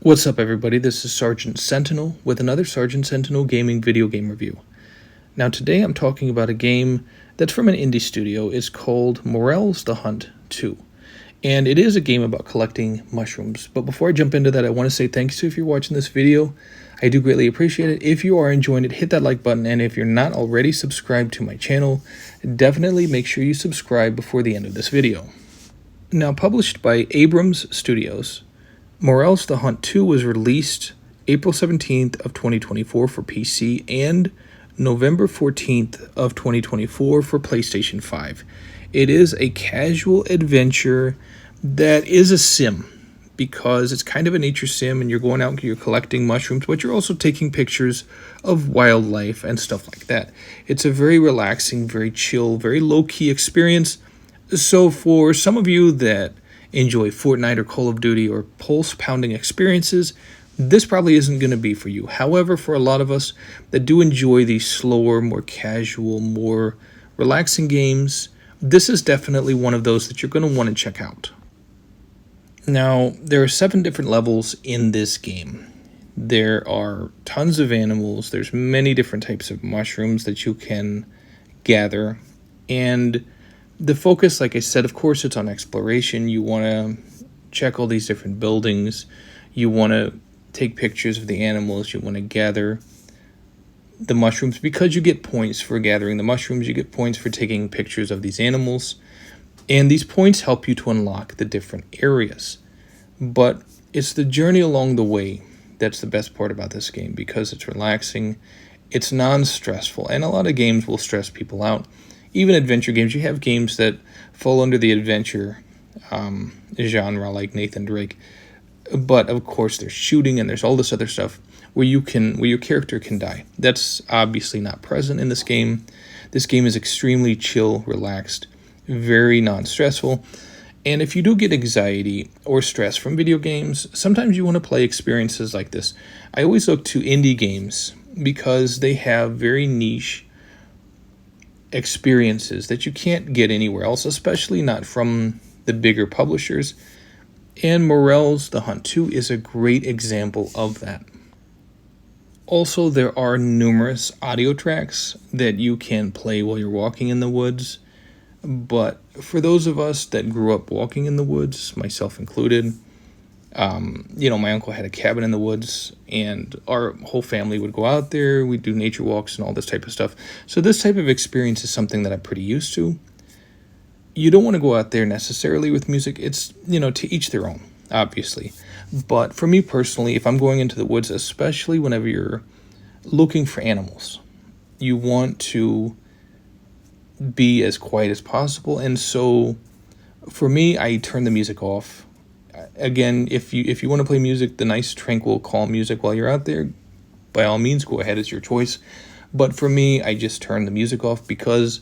What's up, everybody? This is Sergeant Sentinel with another Sergeant Sentinel gaming video game review. Now, today I'm talking about a game that's from an indie studio. It's called Morels The Hunt 2. And it is a game about collecting mushrooms. But before I jump into that, I want to say thanks to you if you're watching this video. I do greatly appreciate it. If you are enjoying it, hit that like button. And if you're not already subscribed to my channel, definitely make sure you subscribe before the end of this video. Now, published by Abrams Studios, Morels The Hunt 2 was released April 17th of 2024 for PC and November 14th of 2024 for PlayStation 5. It is a casual adventure that is a sim because it's kind of a nature sim and you're going out and you're collecting mushrooms, but you're also taking pictures of wildlife and stuff like that. It's a very relaxing, very chill, very low-key experience. So for some of you that enjoy Fortnite or Call of Duty or pulse-pounding experiences, this probably isn't going to be for you. However, for a lot of us that do enjoy these slower, more casual, more relaxing games, this is definitely one of those that you're going to want to check out. Now, there are 7 different levels in this game. There are tons of animals. There's many different types of mushrooms that you can gather, and the focus, like I said, of course, it's on exploration. You want to check all these different buildings. You want to take pictures of the animals. You want to gather the mushrooms because you get points for gathering the mushrooms. You get points for taking pictures of these animals. And these points help you to unlock the different areas. But it's the journey along the way that's the best part about this game because it's relaxing. It's non-stressful. And a lot of games will stress people out. Even adventure games, you have games that fall under the adventure genre, like Nathan Drake. But of course, there's shooting and there's all this other stuff where your character can die. That's obviously not present in this game. This game is extremely chill, relaxed, very non-stressful. And if you do get anxiety or stress from video games, sometimes you want to play experiences like this. I always look to indie games because they have very niche experiences that you can't get anywhere else, especially not from the bigger publishers. And Morels The Hunt 2 is a great example of that. Also, there are numerous audio tracks that you can play while you're walking in the woods. But for those of us that grew up walking in the woods, myself included, my uncle had a cabin in the woods and our whole family would go out there. We'd do nature walks and all this type of stuff. So this type of experience is something that I'm pretty used to. You don't want to go out there necessarily with music. It's, to each their own, obviously. But for me personally, if I'm going into the woods, especially whenever you're looking for animals, you want to be as quiet as possible. And so for me, I turn the music off. Again, if you want to play music, the nice, tranquil, calm music while you're out there, by all means, go ahead, it's your choice. But for me, I just turn the music off because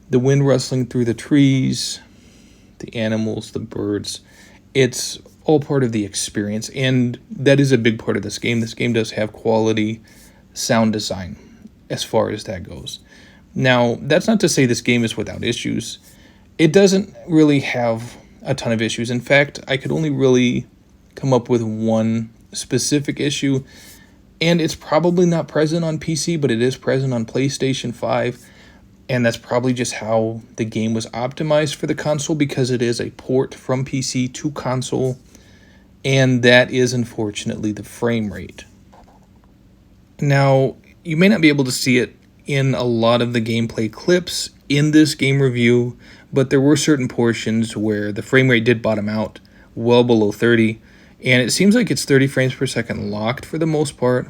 the wind rustling through the trees, the animals, the birds, it's all part of the experience. And that is a big part of this game. This game does have quality sound design as far as that goes. Now, that's not to say this game is without issues. It doesn't really have a ton of issues. In fact, I could only really come up with one specific issue, and it's probably not present on PC, but it is present on PlayStation 5, and that's probably just how the game was optimized for the console because it is a port from PC to console, and that is unfortunately the frame rate. Now, you may not be able to see it in a lot of the gameplay clips in this game review, but there were certain portions where the frame rate did bottom out well below 30, and it seems like it's 30 frames per second locked for the most part,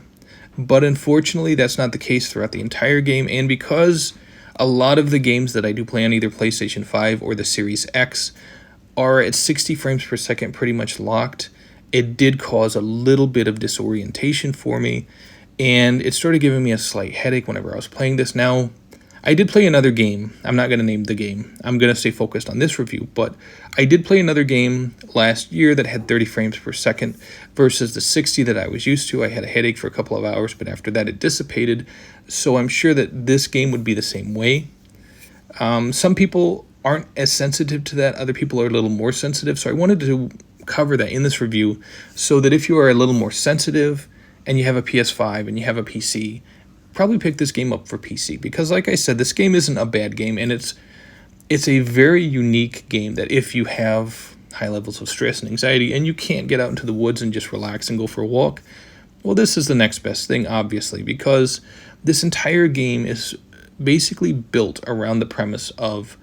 but unfortunately that's not the case throughout the entire game. And because a lot of the games that I do play on either PlayStation 5 or the Series X are at 60 frames per second pretty much locked, it did cause a little bit of disorientation for me, and it started giving me a slight headache whenever I was playing this. Now, I did play another game. I'm not going to name the game. I'm going to stay focused on this review, but I did play another game last year that had 30 frames per second versus the 60 that I was used to. I had a headache for a couple of hours, but after that it dissipated, so I'm sure that this game would be the same way. Some people aren't as sensitive to that. Other people are a little more sensitive, so I wanted to cover that in this review so that if you are a little more sensitive and you have a PS5 and you have a PC, probably pick this game up for PC, because like I said, this game isn't a bad game, and it's a very unique game that if you have high levels of stress and anxiety and you can't get out into the woods and just relax and go for a walk, well, this is the next best thing, obviously, because this entire game is basically built around the premise of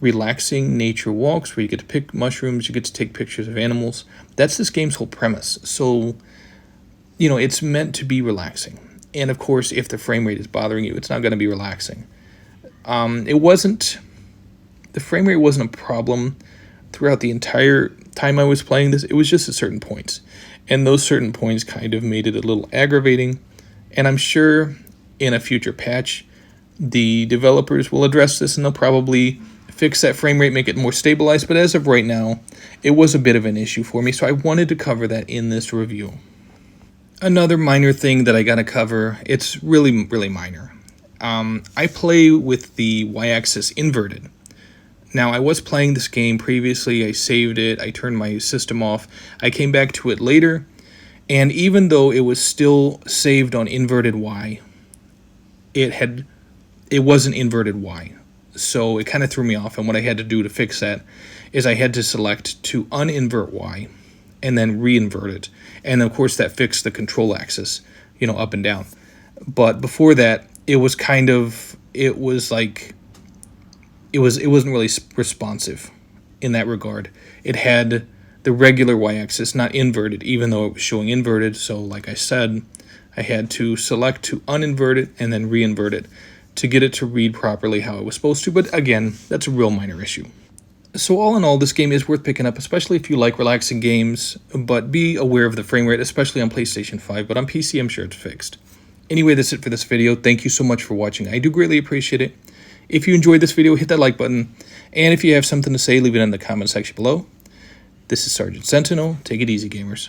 relaxing nature walks where you get to pick mushrooms, you get to take pictures of animals. That's this game's whole premise. So, it's meant to be relaxing. And of course, if the frame rate is bothering you, it's not going to be relaxing. The frame rate wasn't a problem throughout the entire time I was playing this. It was just at certain points. And those certain points kind of made it a little aggravating. And I'm sure in a future patch, the developers will address this and they'll probably fix that frame rate, make it more stabilized. But as of right now, it was a bit of an issue for me, so I wanted to cover that in this review. Another minor thing that I gotta cover, it's really, really minor. I play with the y-axis inverted. Now, I was playing this game previously, I saved it, I turned my system off, I came back to it later, and even though it was still saved on inverted Y, it wasn't inverted Y. So it kind of threw me off, and what I had to do to fix that is I had to select to uninvert Y and then reinvert it. And of course that fixed the control axis, up and down. But before that, it wasn't really responsive in that regard. It had the regular y-axis, not inverted, even though it was showing inverted. So like I said, I had to select to uninvert it and then reinvert it to get it to read properly how it was supposed to. But again, that's a real minor issue. So all in all, this game is worth picking up, especially if you like relaxing games, but be aware of the frame rate, especially on PlayStation 5, but on PC, I'm sure it's fixed. Anyway, that's it for this video. Thank you so much for watching. I do greatly appreciate it. If you enjoyed this video, hit that like button, and if you have something to say, leave it in the comment section below. This is Sergeant Sentinel. Take it easy, gamers.